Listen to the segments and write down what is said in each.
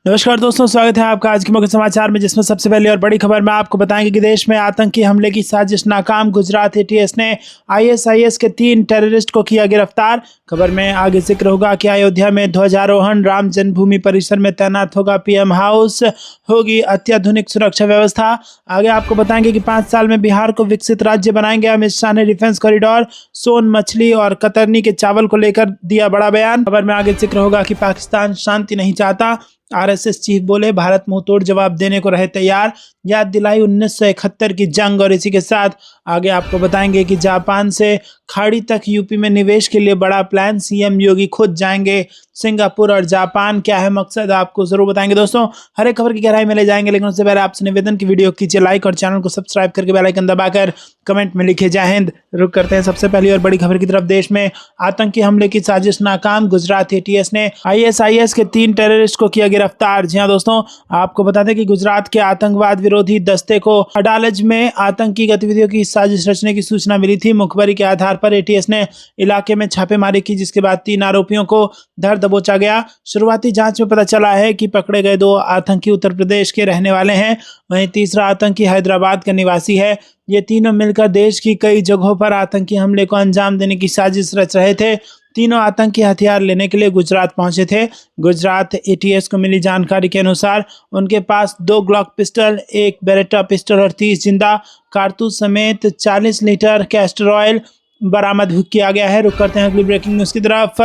नमस्कार दोस्तों, स्वागत है आपका आज के मुख्य समाचार में, जिसमें सबसे पहले और बड़ी खबर में आपको बताएंगे कि देश में आतंकी हमले की साजिश नाकाम। गुजरात एटीएस ने आईएसआईएस के 3 टेररिस्ट को किया गिरफ्तार। खबर में आगे जिक्र होगा कि अयोध्या में ध्वजारोहण, राम जन्मभूमि परिसर में तैनात होगा पीएम हाउस, होगी अत्याधुनिक सुरक्षा व्यवस्था। आगे आपको बताएंगे कि 5 साल में बिहार को विकसित राज्य बनाएंगे। अमित शाह ने डिफेंस कॉरिडोर, सोन मछली और कतरनी के चावल को लेकर दिया बड़ा बयान। खबर में आगे जिक्र होगा कि पाकिस्तान शांति नहीं चाहता। आरएसएस चीफ बोले, भारत मुंहतोड़ जवाब देने को रहे तैयार। याद दिलाई 1971 की जंग। और इसी के साथ आगे आपको बताएंगे कि जापान से खाड़ी तक यूपी में निवेश के लिए बड़ा प्लान। सीएम योगी खुद जाएंगे सिंगापुर और जापान। क्या है मकसद, आपको जरूर बताएंगे दोस्तों। हर एक खबर की गहराई में ले जाएंगे, लेकिन उससे पहले आपसे निवेदन की वीडियो कीजिए लाइक और चैनल को सब्सक्राइब करके बेल आइकन दबाकर कमेंट में लिखिए जय हिंद। रुक करते हैं सबसे पहली और बड़ी खबर की तरफ। देश में आतंकी हमले की साजिश नाकाम। गुजरात एटीएस ने आईएसआईएस के 3 टेररिस्ट को किया गिरफ्तार। जी हां दोस्तों, आपको बता दें कि गुजरात के आतंकवाद विरोधी दस्ते को अडालज में आतंकी गतिविधियों की साजिश रचने की सूचना मिली थी। मुखबरी के आधार पर एटीएस ने इलाके में छापेमारी की, जिसके बाद 3 आरोपियों को धर दबोचा गया। शुरुआती जांच में पता चला है कि पकड़े गए 2 आतंकी उत्तर प्रदेश के रहने वाले हैं, वहीं तीसरा आतंकी हैदराबाद का निवासी है। ये तीनों मिलकर देश की कई जगहों पर आतंकी हमले को अंजाम देने की साजिश रच रहे थे। तीनों आतंकी हथियार लेने के लिए गुजरात पहुंचे थे। गुजरात एटीएस को मिली जानकारी के अनुसार उनके पास 2 ग्लॉक पिस्टल, 1 बेरेटा पिस्टल और 30 जिंदा कारतूस समेत 40 लीटर कैस्टर ऑयल बरामद किया गया है। रुक करते हैं अगली ब्रेकिंग न्यूज की तरफ।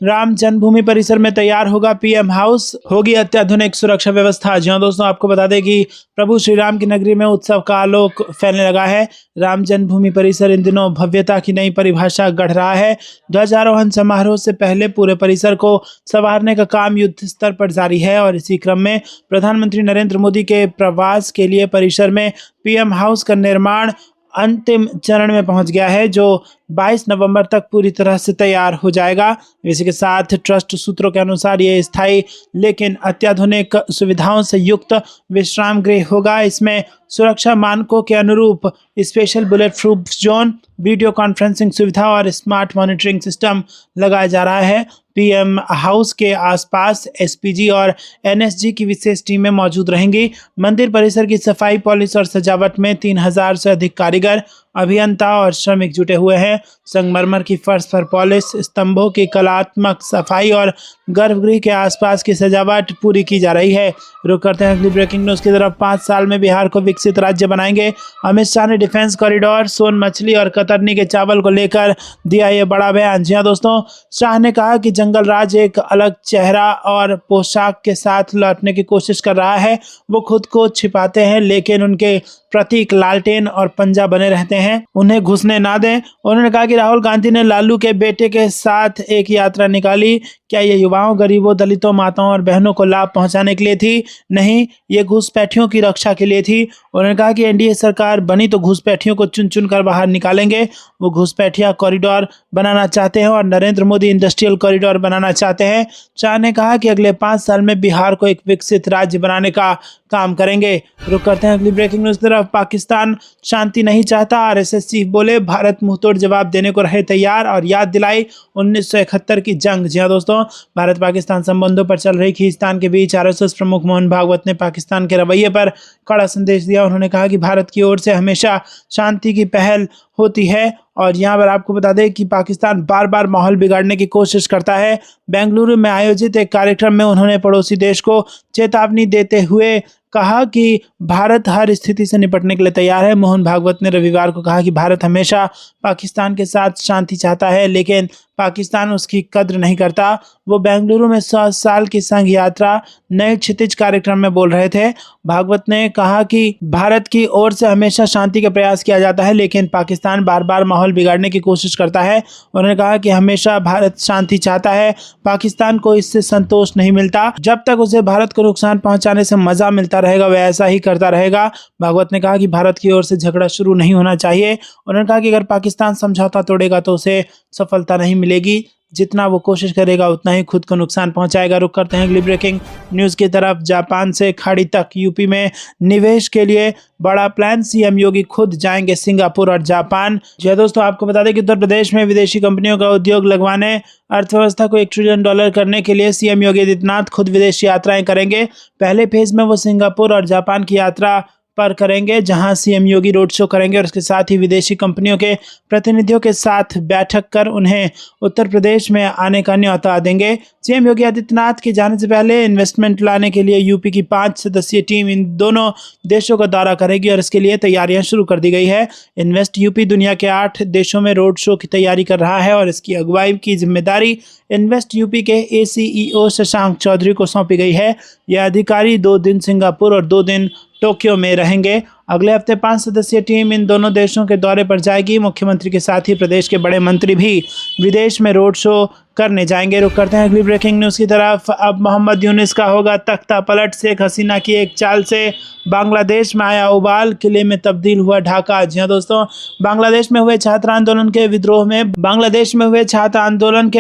राम जन्मभूमि परिसर में तैयार होगा पीएम हाउस, होगी अत्याधुनिक सुरक्षा व्यवस्था। जी हां दोस्तों, आपको बता दें कि प्रभु श्री राम की नगरी में उत्सव का आलोक फैलने लगा है। राम जन्मभूमि परिसर इन दिनों भव्यता की नई परिभाषा गढ़ रहा है। ध्वजारोहण समारोह से पहले पूरे परिसर को संवारने का काम युद्ध स्तर पर जारी है और इसी क्रम में प्रधानमंत्री नरेंद्र मोदी के प्रवास के लिए परिसर में पीएम हाउस का निर्माण अंतिम चरण में पहुंच गया है, जो 22 नवंबर तक पूरी तरह से तैयार हो जाएगा। इसी के साथ ट्रस्ट सूत्रों के अनुसार ये स्थायी लेकिन अत्याधुनिक सुविधाओं से युक्त विश्राम गृह होगा। इसमें सुरक्षा मानकों के अनुरूप special bullet proof zone, video conferencing सुविधा और स्मार्ट मॉनिटरिंग सिस्टम लगाया जा रहा है। पीएम हाउस के आसपास एसपीजी और एनएसजी की विशेष टीमें मौजूद रहेंगी। मंदिर परिसर की सफाई, पॉलिश और सजावट में 3000 से अधिक कारीगर, अभियंता और श्रमिक जुटे हुए हैं। संगमरमर की फर्श पर पॉलिश, स्तंभों की कलात्मक सफाई और गर्भगृह के आसपास की सजावट पूरी की जा रही है। रुक करते हैं अगली ब्रेकिंग न्यूज की तरफ। 5 साल में बिहार को विकसित राज्य बनाएंगे। अमित शाह ने डिफेंस कॉरिडोर, सोन मछली और कतरनी के चावल को लेकर दिया ये बड़ा बयान। जी हां दोस्तों, शाह ने कहा कि जंगल राज एक अलग चेहरा और पोशाक के साथ लौटने की कोशिश कर रहा है। वो खुद को छिपाते हैं, लेकिन उनके प्रतीक लालटेन और पंजा बने रहते हैं, उन्हें घुसने ना दें। उन्होंने कहा कि राहुल गांधी ने लालू के बेटे के साथ एक यात्रा निकाली। क्या ये युवाओं, गरीबों, दलितों, माताओं और बहनों को लाभ पहुंचाने के लिए थी? नहीं, ये घुसपैठियों की रक्षा के लिए थी। उन्होंने कहा कि एनडीए सरकार बनी तो घुसपैठियों को चुन चुन कर बाहर निकालेंगे। वो घुसपैठिया कॉरिडोर बनाना चाहते हैं और नरेंद्र मोदी इंडस्ट्रियल कॉरिडोर बनाना चाहते हैं। शाह ने कहा कि अगले 5 साल में बिहार को एक विकसित राज्य बनाने का काम करेंगे। रुक करते हैं अगली ब्रेकिंग न्यूज तरफ। पाकिस्तान शांति नहीं चाहता। आरएसएस चीफ बोले, भारत मुंहतोड़ जवाब देने को रहे तैयार। और याद दिलाई 1971 की जंग। जी हां दोस्तों, भारत पाकिस्तान संबंधों पर चल रही खींचतान के बीच आरएसएस प्रमुख मोहन भागवत ने पाकिस्तान के रवैये पर कड़ा संदेश दिया। उन्होंने कहा कि भारत की ओर से हमेशा शांति की पहल होती है और यहाँ पर आपको बता दें कि पाकिस्तान बार बार माहौल बिगाड़ने की कोशिश करता है। बेंगलुरु में आयोजित एक कार्यक्रम में उन्होंने पड़ोसी देश को चेतावनी देते हुए कहा कि भारत हर स्थिति से निपटने के लिए तैयार है। मोहन भागवत ने रविवार को कहा कि भारत हमेशा पाकिस्तान के साथ शांति चाहता है, लेकिन पाकिस्तान उसकी कद्र नहीं करता। वो बेंगलुरु में 100 साल की संघ यात्रा नए क्षितिज कार्यक्रम में बोल रहे थे। भागवत ने कहा कि भारत की ओर से हमेशा शांति का प्रयास किया जाता है, लेकिन पाकिस्तान बार बार माहौल बिगाड़ने की कोशिश करता है। उन्होंने कहा कि हमेशा भारत शांति चाहता है, पाकिस्तान को इससे संतोष नहीं मिलता। जब तक उसे भारत को नुकसान पहुंचाने से मजा मिलता रहेगा, वह ऐसा ही करता रहेगा। भागवत ने कहा कि भारत की ओर से झगड़ा शुरू नहीं होना चाहिए। उन्होंने कहा कि अगर पाकिस्तान समझौता तोड़ेगा तो उसे सफलता नहीं मिलेगी। जितना वो कोशिश करेगा उतना ही खुद को नुकसान पहुंचाएगा। रुक करते हैं अगली ब्रेकिंग न्यूज़ की तरफ। जापान से खाड़ी तक यूपी में निवेश के लिए बड़ा प्लान, सीएम योगी खुद जाएंगे सिंगापुर और जापान। जी दोस्तों, आपको बता दें कि उत्तर प्रदेश में विदेशी कंपनियों का उद्योग लगवाने, अर्थव्यवस्था को $1 ट्रिलियन करने के लिए सीएम योगी आदित्यनाथ खुद विदेश यात्राएं करेंगे। पहले फेज में वो सिंगापुर और जापान की यात्रा पर करेंगे, जहां सीएम योगी रोड शो करेंगे और इसके साथ ही विदेशी कंपनियों के प्रतिनिधियों के साथ बैठक कर उन्हें उत्तर प्रदेश में आने का न्योता देंगे। सीएम योगी आदित्यनाथ के जाने से पहले इन्वेस्टमेंट लाने के लिए यूपी की 5 सदस्यीय टीम इन दोनों देशों का दौरा करेगी और इसके लिए तैयारियां शुरू कर दी गई है। इन्वेस्ट यूपी दुनिया के 8 देशों में रोड शो की तैयारी कर रहा है और इसकी अगुवाई की जिम्मेदारी इन्वेस्ट यूपी के ACEO शशांक चौधरी को सौंपी गई है। यह अधिकारी 2 दिन सिंगापुर और 2 दिन टोक्यो में रहेंगे। अगले हफ्ते 5 सदस्यीय टीम इन दोनों देशों के दौरे पर जाएगी। मुख्यमंत्री के साथ ही प्रदेश के बड़े मंत्री भी विदेश में रोड शो करने जाएंगे। रुक करते हैं अगली ब्रेकिंग न्यूज़ की तरफ। अब मोहम्मद यूनुस का होगा तख्ता पलट। शेख हसीना की एक चाल से बांग्लादेश में आया उबाल, किले में तब्दील हुआ ढाका। जी हाँ दोस्तों, बांग्लादेश में हुए छात्र आंदोलन के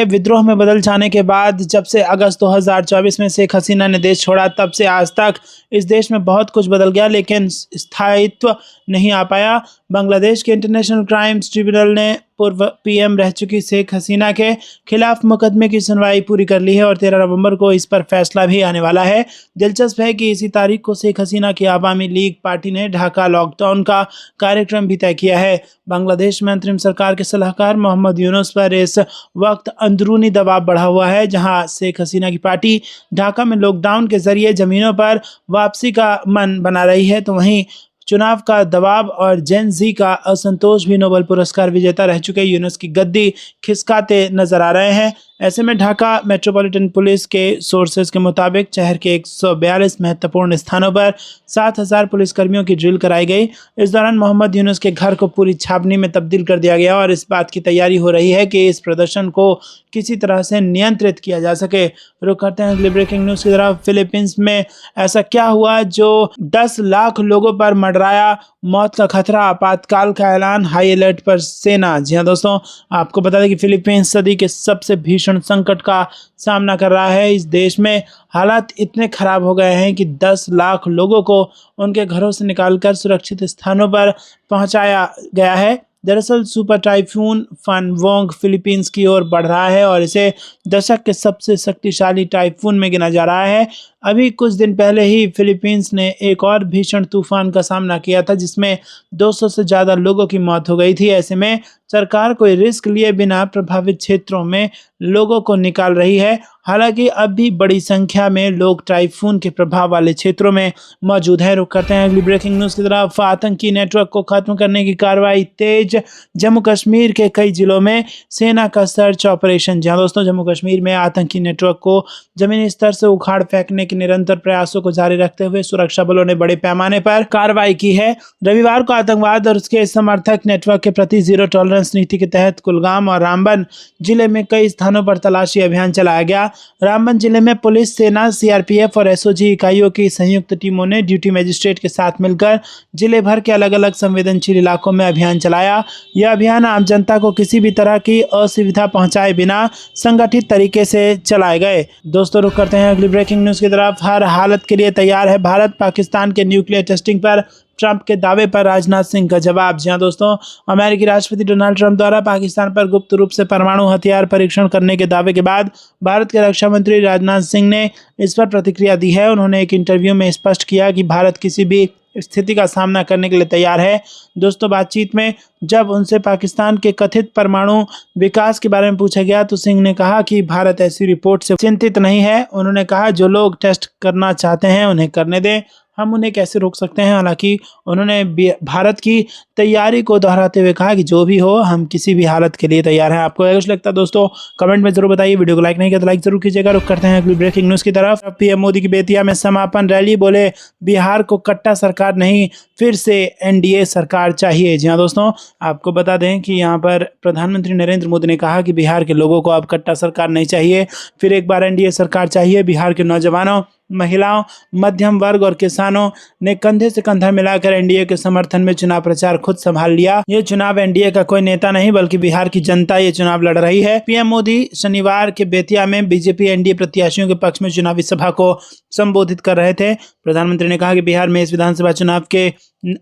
विद्रोह में बदल जाने के बाद जब से अगस्त 2024 में शेख हसीना ने देश छोड़ा, तब से आज तक इस देश में बहुत कुछ बदल गया, लेकिन स्थायित्व नहीं आ पाया। बांग्लादेश के इंटरनेशनल क्राइम्स ट्रिब्यूनल ने पूर्व पीएम रह चुकी शेख हसीना के खिलाफ मुकदमे की सुनवाई पूरी कर ली है और 13 नवंबर को इस पर फैसला भी आने वाला है। दिलचस्प है कि इसी तारीख को शेख हसीना की आवामी लीग पार्टी ने ढाका लॉकडाउन का कार्यक्रम भी तय किया है। बांग्लादेश में अंतरिम सरकार के सलाहकार मोहम्मद यूनुस पर इस वक्त अंदरूनी दबाव बढ़ा हुआ है, जहां शेख हसीना की पार्टी ढाका में लॉकडाउन के जरिए जमीनों पर वापसी का मन बना रही है, तो वहीं चुनाव का दबाव और जेन जी का असंतोष भी नोबेल पुरस्कार विजेता रह चुके यूनुस की गद्दी खिसकाते नजर आ रहे हैं। ऐसे में ढाका मेट्रोपॉलिटन पुलिस के सोर्सेज के मुताबिक शहर के 142 महत्वपूर्ण स्थानों पर 7,000 पुलिसकर्मियों की ड्रिल कराई गई। इस दौरान मोहम्मद यूनुस के घर को पूरी छावनी में तब्दील कर दिया गया और इस बात की तैयारी हो रही है कि इस प्रदर्शन को किसी तरह से नियंत्रित किया जा सके। रुक करते हैं अगली ब्रेकिंग न्यूज़ की तरफ। फिलीपींस में ऐसा क्या हुआ जो 10 लाख लोगों पर मंडराया मौत का खतरा, आपातकाल का ऐलान, हाई अलर्ट पर सेना। जी हाँ दोस्तों, आपको बता दें कि फिलीपींस सदी के सबसे भीषण संकट का सामना कर रहा है। इस देश में हालात इतने खराब हो गए हैं कि 10 लाख लोगों को उनके घरों से निकालकर सुरक्षित स्थानों पर पहुंचाया गया है। दरअसल सुपर टाइफून फनवोंग फिलीपींस की ओर बढ़ रहा है और इसे दशक के सबसे शक्तिशाली टाइफून में गिना जा रहा है। अभी कुछ दिन पहले ही फिलीपींस ने एक और भीषण तूफान का सामना किया था, जिसमें 200 से ज़्यादा लोगों की मौत हो गई थी। ऐसे में सरकार कोई रिस्क लिए बिना प्रभावित क्षेत्रों में लोगों को निकाल रही है। हालांकि अब भी बड़ी संख्या में लोग टाइफून के प्रभाव वाले क्षेत्रों में मौजूद हैं। रुक करते हैं अगली ब्रेकिंग न्यूज़ की तरफ। आतंकी नेटवर्क को खत्म करने की कार्रवाई तेज, जम्मू कश्मीर के कई जिलों में सेना का सर्च ऑपरेशन। जहां दोस्तों, जम्मू कश्मीर में आतंकी नेटवर्क को जमीनी स्तर से उखाड़ फेंकने के निरंतर प्रयासों को जारी रखते हुए सुरक्षा बलों ने बड़े पैमाने पर कार्रवाई की है। रविवार को आतंकवाद और उसके समर्थक नेटवर्क के प्रति जीरो टॉलरेंस नीति के तहत कुलगाम और रामबन जिले में कई स्थानों पर तलाशी अभियान चलाया गया। रामबन जिले में पुलिस, सेना, सीआरपीएफ और एसओजी इकाइयों की संयुक्त टीमों ने ड्यूटी मजिस्ट्रेट के साथ मिलकर जिले भर के अलग अलग संवेदनशील इलाकों में अभियान चलाया। यह अभियान आम जनता को किसी भी तरह की असुविधा पहुंचाए बिना संगठित तरीके से चलाए गए। दोस्तों, रुक करते हैं अगली ब्रेकिंग न्यूज़ की तरफ। हर हालत के लिए तैयार है भारत, पाकिस्तान के न्यूक्लियर टेस्टिंग पर ट्रंप के दावे पर राजनाथ सिंह का जवाब। जी हां दोस्तों, अमेरिकी राष्ट्रपति डोनाल्ड ट्रंप द्वारा पाकिस्तान पर गुप्त रूप से परमाणु हथियार परीक्षण करने के दावे के बाद भारत के रक्षा मंत्री राजनाथ सिंह ने इस पर प्रतिक्रिया दी है। उन्होंने एक इंटरव्यू में स्पष्ट किया कि भारत किसी भी स्थिति का सामना करने के लिए तैयार है। दोस्तों, बातचीत में जब उनसे पाकिस्तान के कथित परमाणु विकास के बारे में पूछा गया तो सिंह ने कहा कि भारत ऐसी रिपोर्ट से चिंतित नहीं है। उन्होंने कहा, जो लोग टेस्ट करना चाहते हैं उन्हें करने दें, हम उन्हें कैसे रोक सकते हैं। हालांकि उन्होंने भारत की तैयारी को दोहराते हुए कहा कि जो भी हो, हम किसी भी हालत के लिए तैयार हैं। आपको कुछ लगता है दोस्तों, कमेंट में जरूर बताइए। वीडियो को लाइक नहीं किया तो लाइक जरूर कीजिएगा। रुक करते हैं अगली ब्रेकिंग न्यूज़ की तरफ। पीएम मोदी की बेतिया में समापन रैली, बोले बिहार को कट्टा सरकार नहीं, फिर से एनडीए सरकार चाहिए। जी हाँ दोस्तों, आपको बता दें कि यहाँ पर प्रधानमंत्री नरेंद्र मोदी ने कहा कि बिहार के लोगों को अब कट्टा सरकार नहीं चाहिए, फिर एक बार एनडीए सरकार चाहिए। बिहार के नौजवानों महिलाओं, मध्यम वर्ग और किसानों ने कंधे से कंधा मिलाकर एनडीए के समर्थन में चुनाव प्रचार खुद संभाल लिया। ये चुनाव एनडीए का कोई नेता नहीं बल्कि बिहार की जनता ये चुनाव लड़ रही है। पीएम मोदी शनिवार के बेतिया में बीजेपी एनडीए प्रत्याशियों के पक्ष में चुनावी सभा को संबोधित कर रहे थे। प्रधानमंत्री ने कहा कि बिहार में इस विधानसभा चुनाव के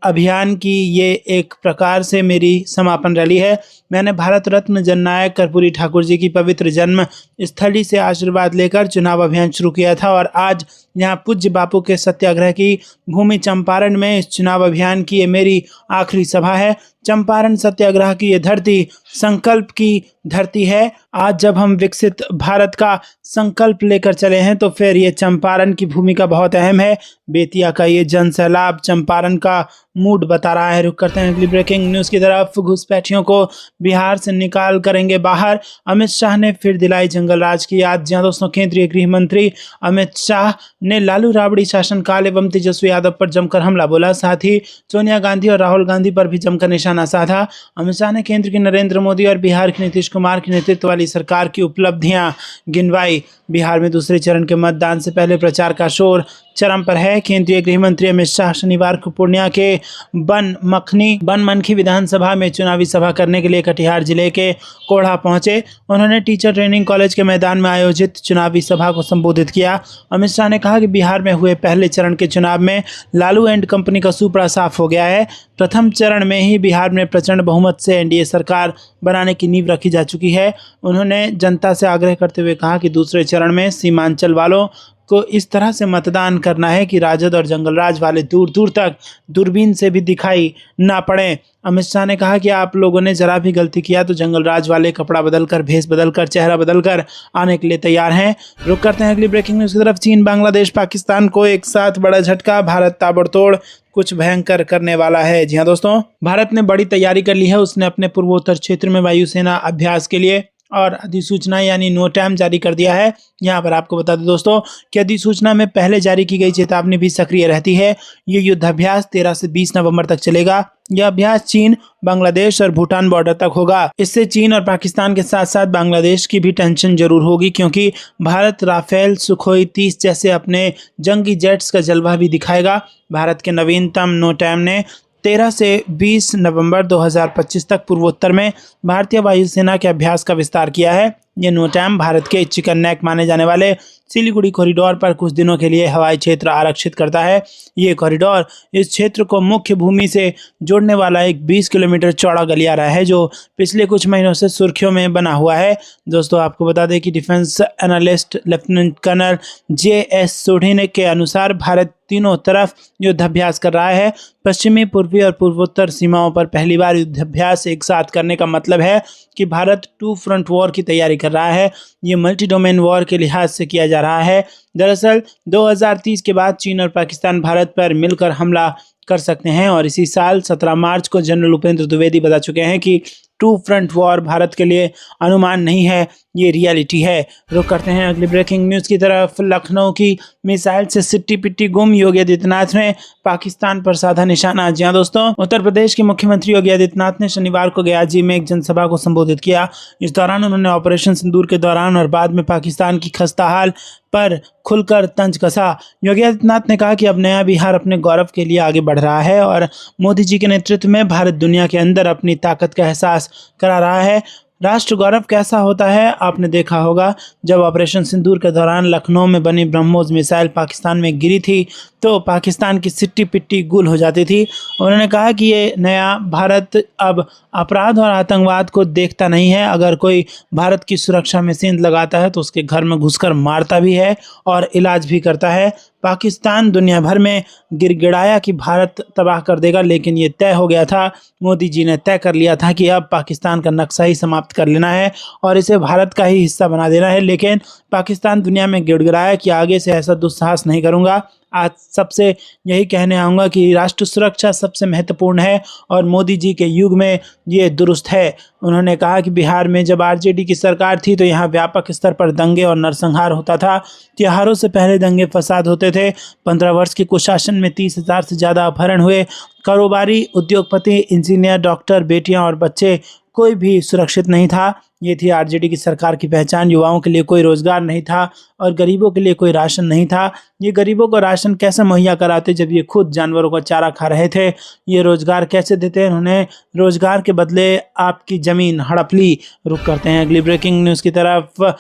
अभियान की ये एक प्रकार से मेरी समापन रैली है। मैंने भारत रत्न जननायक कर्पूरी ठाकुर जी की पवित्र जन्म स्थली से आशीर्वाद लेकर चुनाव अभियान शुरू किया था और आज यहाँ पूज्य बापू के सत्याग्रह की भूमि चंपारण में इस चुनाव अभियान की ये मेरी आखिरी सभा है। चंपारण सत्याग्रह की ये धरती संकल्प की धरती है। आज जब हम विकसित भारत का संकल्प लेकर चले हैं तो फिर ये चंपारण की भूमिका बहुत अहम है। बेतिया का ये जन सैलाब चंपारण का मूड बता रहा है। रुक करते हैं अगली ब्रेकिंग न्यूज की तरफ। घुसपैठियों को बिहार से निकाल करेंगे बाहर, अमित शाह ने फिर दिलाई जंगल राज की याद। जी हाँ दोस्तों, केंद्रीय गृह मंत्री अमित शाह ने लालू राबड़ी शासनकाल एवं तेजस्वी यादव पर जमकर हमला बोला। साथ ही सोनिया गांधी और राहुल गांधी पर भी जमकर निशाना साधा। अमित शाह ने केंद्र की नरेंद्र मोदी और बिहार की नीतीश कुमार के नेतृत्व वाली सरकार की उपलब्धियां गिनवाई। बिहार में दूसरे चरण के मतदान से पहले प्रचार का शोर चरम पर है। केंद्रीय गृह मंत्री अमित शाह शनिवार को पूर्णिया के बनमनखी विधानसभा में चुनावी सभा करने के लिए कटिहार जिले के कोढ़ा पहुंचे। उन्होंने टीचर ट्रेनिंग कॉलेज के मैदान में आयोजित चुनावी सभा को संबोधित किया। अमित शाह ने कहा कि बिहार में हुए पहले चरण के चुनाव में लालू एंड कंपनी का सूपड़ा साफ हो गया है। प्रथम चरण में ही बिहार में प्रचंड बहुमत से एनडीए सरकार बनाने की नींव रखी जा चुकी है। उन्होंने जनता से आग्रह करते हुए कहा कि दूसरे चरण में सीमांचल वालों को इस तरह से मतदान करना है कि राजद और जंगलराज वाले दूर दूर तक दूरबीन से भी दिखाई ना पड़े। अमित शाह ने कहा कि आप लोगों ने जरा भी गलती किया तो जंगलराज वाले कपड़ा बदलकर, भेष बदलकर, चेहरा बदलकर आने के लिए तैयार हैं। रुक करते हैं अगली ब्रेकिंग न्यूज की तरफ। चीन, बांग्लादेश, पाकिस्तान को एक साथ बड़ा झटका, भारत ताबड़तोड़ कुछ भयंकर करने वाला है। जी हाँ दोस्तों, भारत ने बड़ी तैयारी कर ली है। उसने अपने पूर्वोत्तर क्षेत्र में वायुसेना अभ्यास के लिए और अधिसूचना यानी नो टाइम जारी कर दिया है। यहाँ पर आपको बता दें दोस्तों कि अधिसूचना में पहले जारी की गई चेतावनी भी सक्रिय रहती है। ये युद्धाभ्यास 13 से 20 नवंबर तक चलेगा। यह अभ्यास चीन, बांग्लादेश और भूटान बॉर्डर तक होगा। इससे चीन और पाकिस्तान के साथ साथ बांग्लादेश की भी टेंशन जरूर होगी, क्योंकि भारत राफेल, सुखोई 30 जैसे अपने जंगी जेट्स का जलवा भी दिखाएगा। भारत के नवीनतम नो टाइम ने 13 से 20 नवंबर 2025 तक पूर्वोत्तर में भारतीय वायुसेना के अभ्यास का विस्तार किया है। ये नो टाइम भारत के चिकन नेक माने जाने वाले सिलीगुड़ी कॉरिडोर पर कुछ दिनों के लिए हवाई क्षेत्र आरक्षित करता है। ये कॉरिडोर इस क्षेत्र को मुख्य भूमि से जोड़ने वाला एक 20 किलोमीटर चौड़ा गलियारा है, जो पिछले कुछ महीनों से सुर्खियों में बना हुआ है। दोस्तों आपको बता दें कि defence analyst lieutenant colonel JS Sodhi के अनुसार भारत तीनों तरफ युद्धाभ्यास कर रहा है। पश्चिमी, पूर्वी और पूर्वोत्तर सीमाओं पर पहली बार युद्धाभ्यास एक साथ करने का मतलब है कि भारत 2 फ्रंट वॉर की तैयारी कर रहा है। ये मल्टी डोमेन वॉर के लिहाज से किया जा रहा है। दरअसल 2030 के बाद चीन और पाकिस्तान भारत पर मिलकर हमला कर सकते हैं और इसी साल 17 मार्च को जनरल उपेंद्र द्विवेदी बता चुके हैं कि 2 फ्रंट वॉर भारत के लिए अनुमान नहीं है, ये रियलिटी है। रुक करते हैं अगली ब्रेकिंग न्यूज़ की तरफ। लखनऊ की मिसाइल से सिट्टी पिट्टी गुम, योगी आदित्यनाथ ने पाकिस्तान पर साधा निशाना। जी हाँ दोस्तों, उत्तर प्रदेश के मुख्यमंत्री योगी आदित्यनाथ ने शनिवार को गयाजी में एक जनसभा को संबोधित किया। इस दौरान उन्होंने ऑपरेशन सिंदूर के दौरान और बाद में पाकिस्तान की खस्ताहाल पर खुलकर तंज कसा। योगी आदित्यनाथ ने कहा कि अब नया बिहार अपने गौरव के लिए आगे बढ़ रहा है और मोदी जी के नेतृत्व में भारत दुनिया के अंदर अपनी ताकत का एहसास करा रहा है। राष्ट्र गौरव कैसा होता है आपने देखा होगा। जब ऑपरेशन सिंदूर के दौरान लखनऊ में बनी ब्रह्मोस मिसाइल पाकिस्तान में गिरी थी तो पाकिस्तान की सिट्टी पिट्टी गुल हो जाती थी। उन्होंने कहा कि ये नया भारत अब अपराध और आतंकवाद को देखता नहीं है। अगर कोई भारत की सुरक्षा में सेंध लगाता है तो उसके घर में घुसकर मारता भी है और इलाज भी करता है। पाकिस्तान दुनिया भर में गिड़गिड़ाया कि भारत तबाह कर देगा, लेकिन ये तय हो गया था। मोदी जी ने तय कर लिया था कि अब पाकिस्तान का नक्शा ही समाप्त कर लेना है और इसे भारत का ही हिस्सा बना देना है। लेकिन पाकिस्तान दुनिया में गिड़गिड़ाया कि आगे से ऐसा दुस्साहस नहीं करूँगा। आज सबसे यही कहने आऊँगा कि राष्ट्र सुरक्षा सबसे महत्वपूर्ण है और मोदी जी के युग में ये दुरुस्त है। उन्होंने कहा कि बिहार में जब आरजेडी की सरकार थी तो यहाँ व्यापक स्तर पर दंगे और नरसंहार होता था। त्योहारों से पहले दंगे फसाद होते थे। 15 वर्ष के कुशासन में 30,000 से ज़्यादा अपहरण हुए। कारोबारी, उद्योगपति, इंजीनियर, डॉक्टर, बेटियां और बच्चे कोई भी सुरक्षित नहीं था। ये थी आरजेडी की सरकार की पहचान। युवाओं के लिए कोई रोजगार नहीं था और गरीबों के लिए कोई राशन नहीं था। ये गरीबों को राशन कैसे मुहैया कराते जब ये खुद जानवरों का चारा खा रहे थे? ये रोजगार कैसे देते? इन्होंने रोजगार के बदले आपकी जमीन हड़प ली। रुक करते हैं अगली ब्रेकिंग न्यूज़ की तरफ।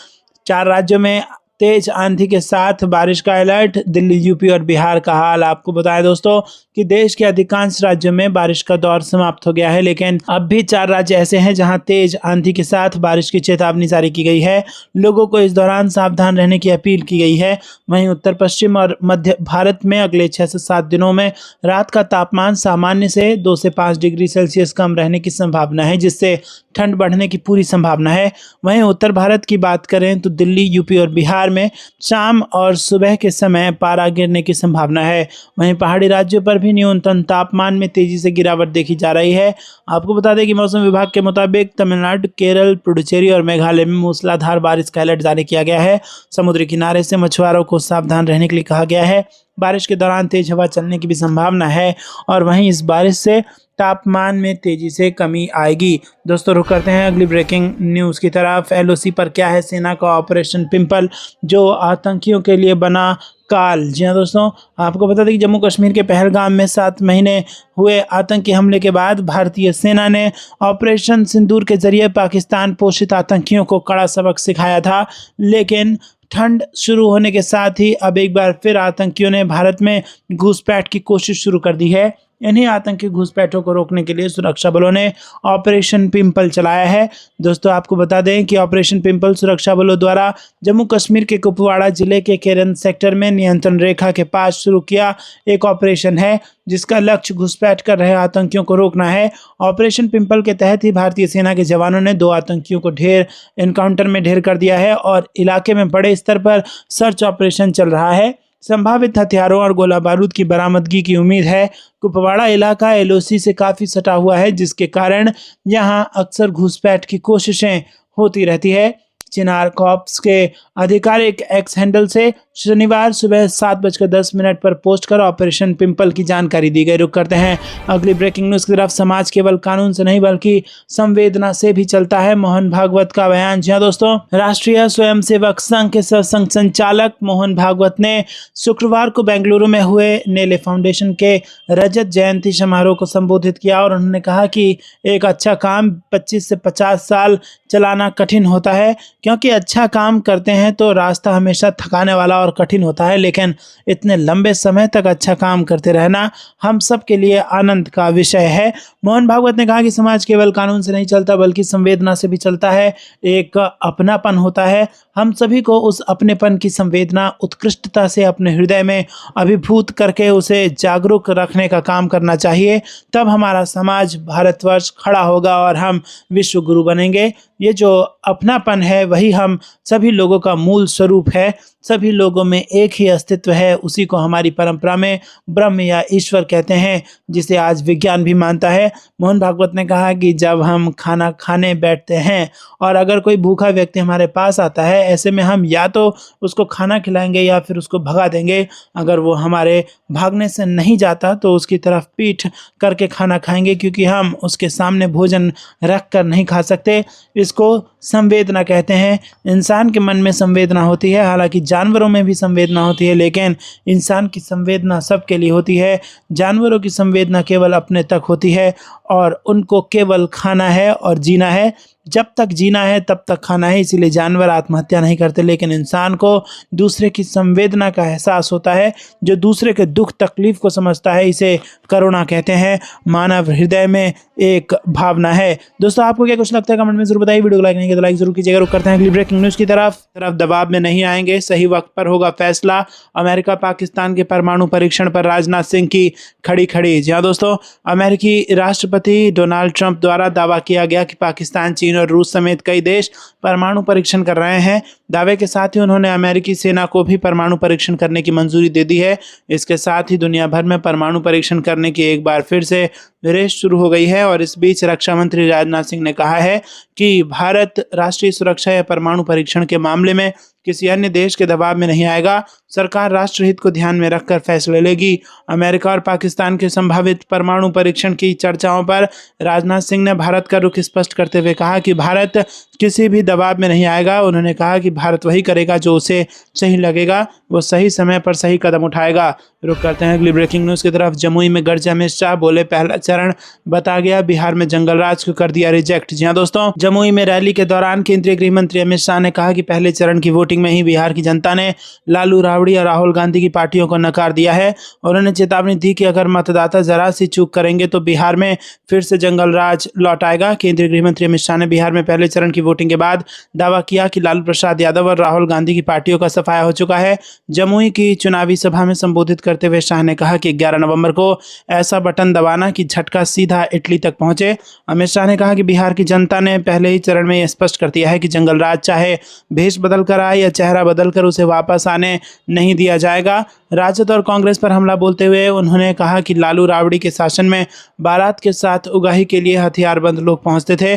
4 राज्यों में तेज आंधी के साथ बारिश का अलर्ट। दिल्ली, यूपी और बिहार का हाल। आपको बताएं दोस्तों कि देश के अधिकांश राज्यों में बारिश का दौर समाप्त हो गया है, लेकिन अब भी 4 राज्य ऐसे हैं जहां तेज आंधी के साथ बारिश की चेतावनी जारी की गई है। लोगों को इस दौरान सावधान रहने की अपील की गई है। वहीं उत्तर पश्चिम और मध्य भारत में अगले 6 से 7 दिनों में रात का तापमान सामान्य से 2 से 5 डिग्री सेल्सियस कम रहने की संभावना है, जिससे ठंड बढ़ने की पूरी संभावना है। वहीं उत्तर भारत की बात करें तो दिल्ली, यूपी और बिहार में शाम और सुबह के समय पारा गिरने की संभावना है। वहीं पहाड़ी राज्यों पर भी न्यूनतम तापमान में तेजी से गिरावट देखी जा रही है। आपको बता दें कि मौसम विभाग के मुताबिक तमिलनाडु, केरल, पुडुचेरी और मेघालय में मूसलाधार बारिश का अलर्ट जारी किया गया है। समुद्री किनारे से मछुआरों को सावधान रहने के लिए कहा गया है। बारिश के दौरान तेज हवा चलने की भी संभावना है और वहीं इस बारिश से तापमान में तेजी से कमी आएगी। दोस्तों रुक करते हैं अगली ब्रेकिंग न्यूज़ की तरफ। एलओसी पर क्या है सेना का ऑपरेशन पिंपल, जो आतंकियों के लिए बना काल। जी हाँ दोस्तों, आपको बता दें कि जम्मू कश्मीर के पहलगाम में 7 महीने हुए आतंकी हमले के बाद भारतीय सेना ने ऑपरेशन सिंदूर के जरिए पाकिस्तान पोषित आतंकियों को कड़ा सबक सिखाया था। लेकिन ठंड शुरू होने के साथ ही अब एक बार फिर आतंकियों ने भारत में घुसपैठ की कोशिश शुरू कर दी है। इन्हीं आतंकी घुसपैठों को रोकने के लिए सुरक्षा बलों ने ऑपरेशन पिंपल चलाया है। दोस्तों आपको बता दें कि ऑपरेशन पिंपल सुरक्षा बलों द्वारा जम्मू कश्मीर के कुपवाड़ा जिले के केरन सेक्टर में नियंत्रण रेखा के पास शुरू किया एक ऑपरेशन है, जिसका लक्ष्य घुसपैठ कर रहे आतंकियों को रोकना है। ऑपरेशन पिंपल के तहत ही भारतीय सेना के जवानों ने 2 आतंकियों को एनकाउंटर में ढेर कर दिया है और इलाके में बड़े स्तर पर सर्च ऑपरेशन चल रहा है। संभावित हथियारों और गोला बारूद की बरामदगी की उम्मीद है। कुपवाड़ा इलाका एलओसी से काफ़ी सटा हुआ है, जिसके कारण यहां अक्सर घुसपैठ की कोशिशें होती रहती है। चिनार कॉर्प्स के आधिकारिक एक्स हैंडल से शनिवार सुबह 7:10 पर पोस्ट कर ऑपरेशन पिंपल की जानकारी दी गई। रुक करते हैं अगली ब्रेकिंग न्यूज़ की तरफ। समाज केवल कानून से नहीं बल्कि संवेदना से भी चलता है, मोहन भागवत का बयान। जी हाँ दोस्तों, राष्ट्रीय स्वयंसेवक संघ के संघ संचालक मोहन भागवत ने शुक्रवार को बेंगलुरु में हुए नेले फाउंडेशन के रजत जयंती समारोह को संबोधित किया और उन्होंने कहा कि एक अच्छा काम 25 से 50 साल चलाना कठिन होता है, क्योंकि अच्छा काम करते हैं तो रास्ता हमेशा थकाने वाला और कठिन होता है, लेकिन इतने लंबे समय तक अच्छा काम करते रहना हम सब के लिए आनंद का विषय है। मोहन भागवत ने कहा कि समाज केवल कानून से नहीं चलता बल्कि संवेदना से भी चलता है। एक अपनापन होता है, हम सभी को उस अपनेपन की संवेदना उत्कृष्टता से अपने हृदय में अभिभूत करके उसे जागरूक रखने का काम करना चाहिए। तब हमारा समाज, भारतवर्ष खड़ा होगा और हम विश्व गुरु बनेंगे। ये जो अपनापन है वही हम सभी लोगों का मूल स्वरूप है। सभी लोगों में एक ही अस्तित्व है, उसी को हमारी परंपरा में ब्रह्म या ईश्वर कहते हैं, जिसे आज विज्ञान भी मानता है। मोहन भागवत ने कहा कि जब हम खाना खाने बैठते हैं और अगर कोई भूखा व्यक्ति हमारे पास आता है, ऐसे में हम या तो उसको खाना खिलाएंगे या फिर उसको भगा देंगे। अगर वो हमारे भागने से नहीं जाता तो उसकी तरफ पीठ करके खाना खाएंगे, क्योंकि हम उसके सामने भोजन रख कर नहीं खा सकते। इसको संवेदना कहते हैं। इंसान के मन में संवेदना होती है, हालांकि जानवरों में भी संवेदना होती है, लेकिन इंसान की संवेदना सबके लिए होती है। जानवरों की संवेदना केवल अपने तक होती है और उनको केवल खाना है और जीना है। जब तक जीना है तब तक खाना है, इसीलिए जानवर आत्महत्या नहीं करते, लेकिन इंसान को दूसरे की संवेदना का एहसास होता है। जो दूसरे के दुख तकलीफ को समझता है, इसे करुणा कहते हैं। मानव हृदय में एक भावना है। दोस्तों आपको क्या कुछ लगता है कमेंट में जरूर बताइए। वीडियो को लाइक नहीं किया तो लाइक जरूर कीजिएगा। रुक करते हैं अगली ब्रेकिंग न्यूज़ की तरफ। दबाव में नहीं आएंगे, सही वक्त पर होगा फैसला। अमेरिका पाकिस्तान के परमाणु परीक्षण पर राजनाथ सिंह की खड़ी। जी हाँ दोस्तों, अमेरिकी राष्ट्रपति डोनाल्ड ट्रंप द्वारा दावा किया गया कि पाकिस्तान, चीन और रूस समेत कई देश परमाणु परीक्षण कर रहे हैं। दावे के साथ ही उन्होंने अमेरिकी सेना को भी परमाणु परीक्षण करने की मंजूरी दे दी है। इसके साथ ही दुनिया भर में परमाणु परीक्षण करने की एक बार फिर से रेस शुरू हो गई है। और इस बीच रक्षा मंत्री राजनाथ सिंह ने कहा है कि भारत राष्ट्रीय सुरक्षा या परमाणु परीक्षण के मामले में किसी अन्य देश के दबाव में नहीं आएगा। सरकार राष्ट्रहित को ध्यान में रखकर फैसले लेगी। अमेरिका और पाकिस्तान के संभावित परमाणु परीक्षण की चर्चाओं पर राजनाथ सिंह ने भारत का रुख स्पष्ट करते हुए कहा कि भारत किसी भी दबाव में नहीं आएगा। उन्होंने कहा कि भारत वही करेगा जो उसे सही लगेगा, वो सही समय पर सही कदम उठाएगा। रुक करते हैं अगली ब्रेकिंग न्यूज़ की तरफ। जमुई में गर्जे अमित शाह, बोले पहला चरण बता गया, बिहार में जंगल राज को कर दिया रिजेक्ट। जी हाँ दोस्तों, जमुई में रैली के दौरान केंद्रीय गृह मंत्री अमित शाह ने कहा कि पहले चरण की वोटिंग में ही बिहार की जनता ने लालू राबड़ी और राहुल गांधी की पार्टियों को नकार दिया है। उन्होंने चेतावनी दी कि अगर मतदाता जरा सी चूक करेंगे तो बिहार में फिर से जंगल राज लौट आएगा। केंद्रीय गृह मंत्री अमित शाह ने बिहार में पहले चरण की वोटिंग के बाद दावा किया कि लालू प्रसाद यादव और राहुल गांधी की पार्टियों का सफाया हो चुका है। जमुई की चुनावी सभा में संबोधित करते हुए शाह ने कहा कि 11 नवंबर को ऐसा बटन दबाना कि झटका सीधा इटली तक पहुंचे। अमित शाह ने कहा कि बिहार की जनता ने पहले ही चरण में यह स्पष्ट कर दिया है कि जंगल राज चाहे भेष बदल कर आए या चेहरा बदल कर उसे वापस आने नहीं दिया जाएगा। राजद और कांग्रेस पर हमला बोलते हुए उन्होंने कहा कि लालू राबड़ी के शासन में बारात के साथ उगाही के लिए हथियारबंद लोग पहुंचते थे